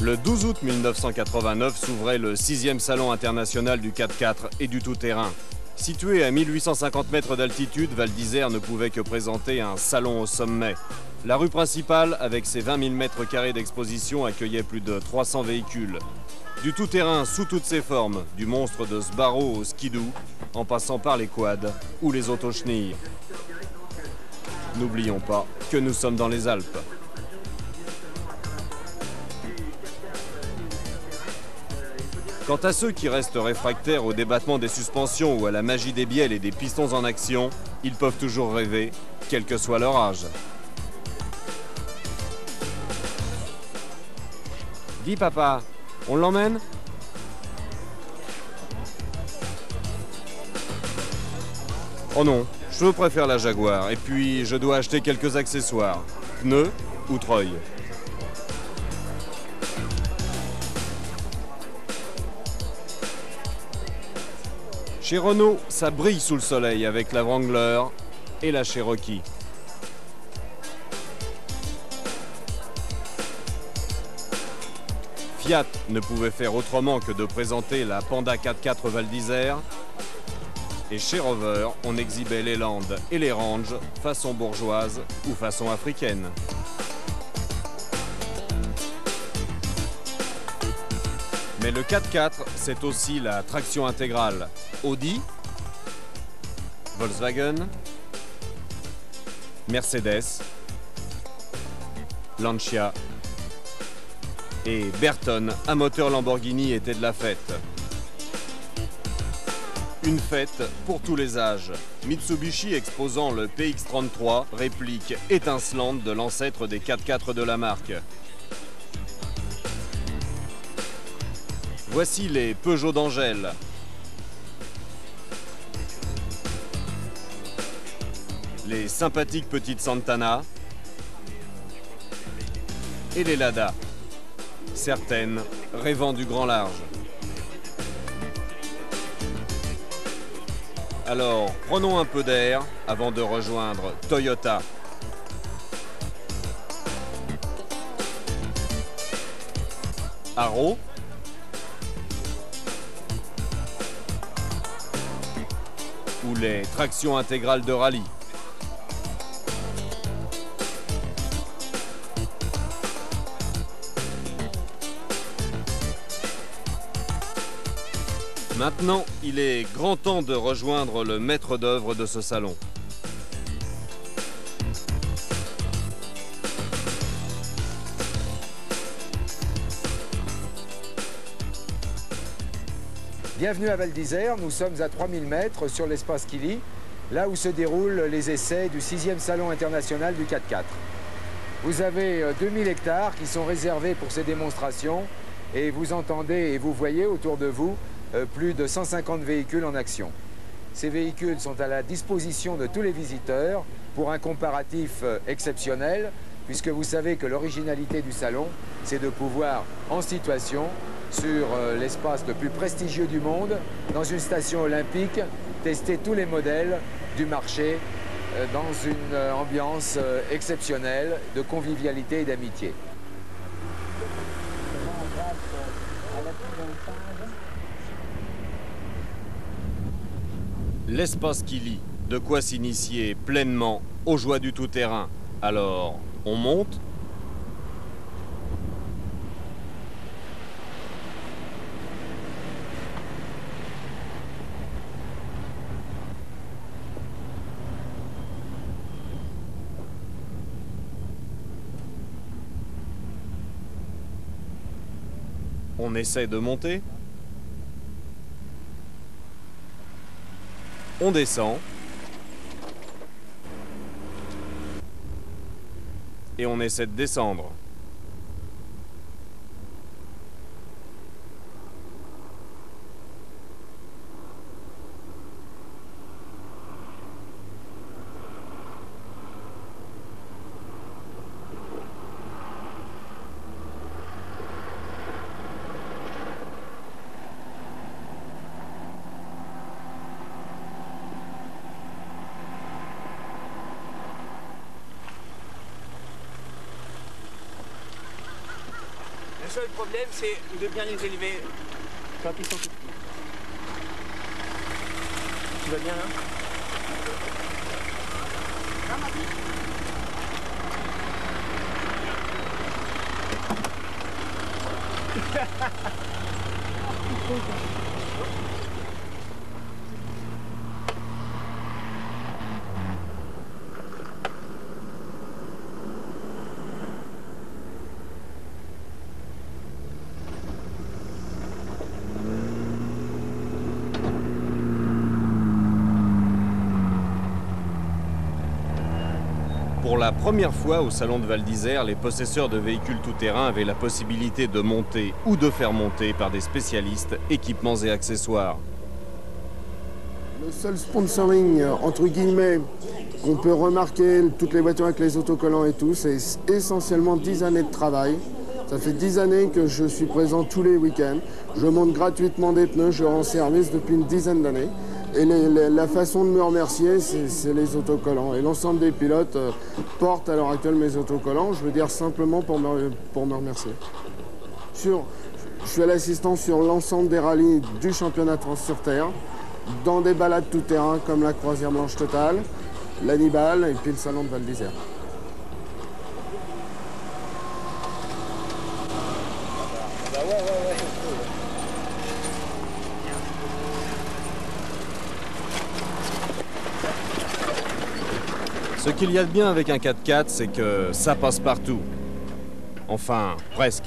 Le 12 août 1989 s'ouvrait le 6e Salon international du 4x4 et du tout-terrain. Situé à 1850 mètres d'altitude, Val d'Isère ne pouvait que présenter un salon au sommet. La rue principale, avec ses 20 000 mètres carrés d'exposition, accueillait plus de 300 véhicules. Du tout-terrain sous toutes ses formes, du monstre de Sbarro au skidoo, en passant par les quads ou les autochenilles. N'oublions pas que nous sommes dans les Alpes. Quant à ceux qui restent réfractaires au débattement des suspensions ou à la magie des bielles et des pistons en action, ils peuvent toujours rêver, quel que soit leur âge. Dis papa, on l'emmène ? Oh non, je préfère la Jaguar et puis je dois acheter quelques accessoires, pneus ou treuil. Chez Renault, ça brille sous le soleil avec la Wrangler et la Cherokee. Fiat ne pouvait faire autrement que de présenter la Panda 4x4 Val d'Isère. Et chez Rover, on exhibait les Land et les Range, façon bourgeoise ou façon africaine. Mais le 4x4, c'est aussi la traction intégrale Audi, Volkswagen, Mercedes, Lancia et Berton, un moteur Lamborghini, était de la fête. Une fête pour tous les âges. Mitsubishi exposant le PX33, réplique étincelante de l'ancêtre des 4x4 de la marque. Voici les Peugeot d'Angèle. Les sympathiques petites Santana. Et les Lada. Certaines rêvant du grand large. Alors, prenons un peu d'air avant de rejoindre Toyota. Arrow. Ou les tractions intégrales de rallye. Maintenant, il est grand temps de rejoindre le maître d'œuvre de ce salon. Bienvenue à Val d'Isère, nous sommes à 3000 mètres sur l'espace Kili, là où se déroulent les essais du 6e Salon international du 4x4. Vous avez 2000 hectares qui sont réservés pour ces démonstrations et vous entendez et vous voyez autour de vous plus de 150 véhicules en action. Ces véhicules sont à la disposition de tous les visiteurs pour un comparatif exceptionnel, puisque vous savez que l'originalité du salon, c'est de pouvoir, en situation, sur l'espace le plus prestigieux du monde, dans une station olympique, tester tous les modèles du marché dans une ambiance exceptionnelle de convivialité et d'amitié. L'espace Kili, de quoi s'initier pleinement aux joies du tout-terrain. Alors, on monte ? On essaie de monter ? On descend. Et on essaie de descendre. seul problème, c'est de bien les élever quand ils sont tout petits. Tu vas bien là? Pour la première fois au Salon de Val d'Isère, les possesseurs de véhicules tout-terrain avaient la possibilité de monter ou de faire monter par des spécialistes, équipements et accessoires. Le seul sponsoring, entre guillemets, qu'on peut remarquer, toutes les voitures avec les autocollants et tout, c'est essentiellement 10 années de travail. Ça fait 10 années que je suis présent tous les week-ends. Je monte gratuitement des pneus, je rends service depuis une dizaine d'années. Et la façon de me remercier, c'est les autocollants. Et l'ensemble des pilotes portent à l'heure actuelle mes autocollants, je veux dire simplement pour me remercier. Je fais l'assistance sur l'ensemble des rallyes du championnat de France sur Terre, dans des balades tout-terrain comme la Croisière Blanche Totale, l'Hannibal et puis le Salon de Val d'Isère. Ce qu'il y a de bien avec un 4x4, c'est que ça passe partout. Enfin, presque.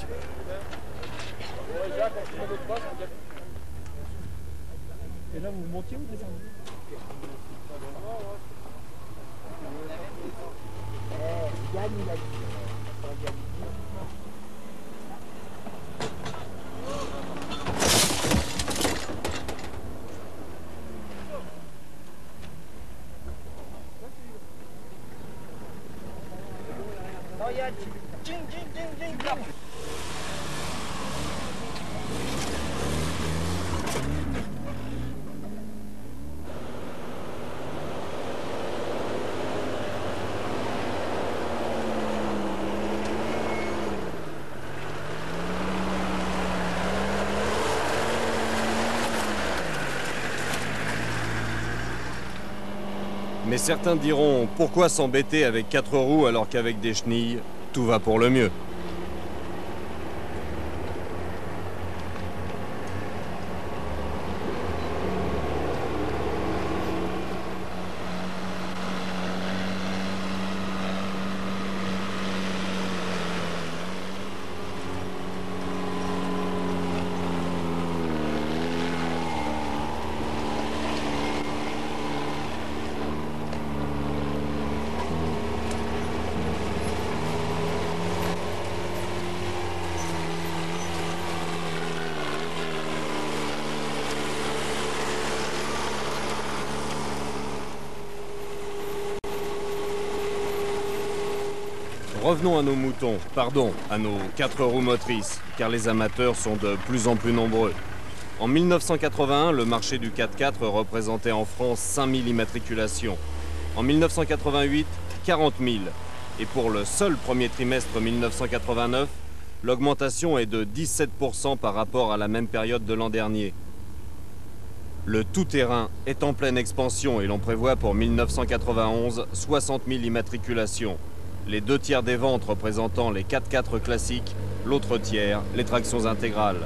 Et là, vous montiez ou descendiez? Mais certains diront, pourquoi s'embêter avec 4 roues alors qu'avec des chenilles, tout va pour le mieux. Revenons à nos moutons, pardon, à nos 4 roues motrices, car les amateurs sont de plus en plus nombreux. En 1981, le marché du 4x4 représentait en France 5000 immatriculations. En 1988, 40 000. Et pour le seul premier trimestre 1989, l'augmentation est de 17% par rapport à la même période de l'an dernier. Le tout-terrain est en pleine expansion et l'on prévoit pour 1991 60 000 immatriculations. Les 2 tiers des ventes représentant les 4x4 classiques, l'autre tiers, les tractions intégrales.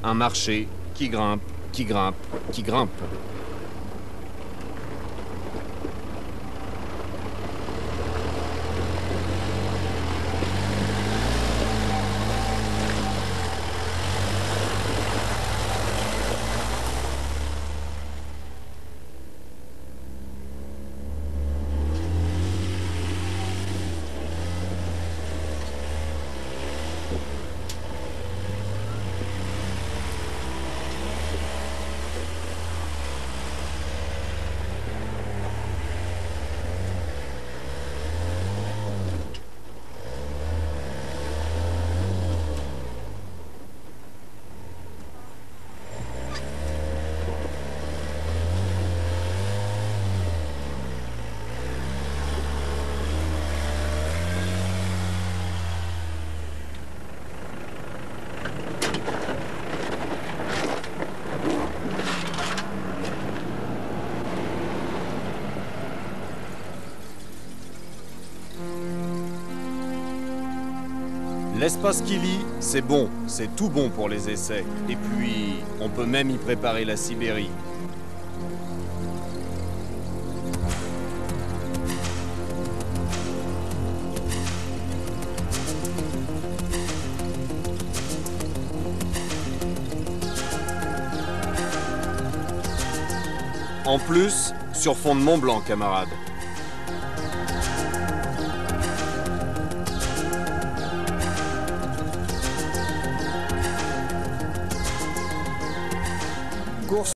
Un marché qui grimpe, qui grimpe, qui grimpe. L'espace Kili, c'est bon, c'est tout bon pour les essais. Et puis, on peut même y préparer la Sibérie. En plus, sur fond de Mont Blanc, camarades.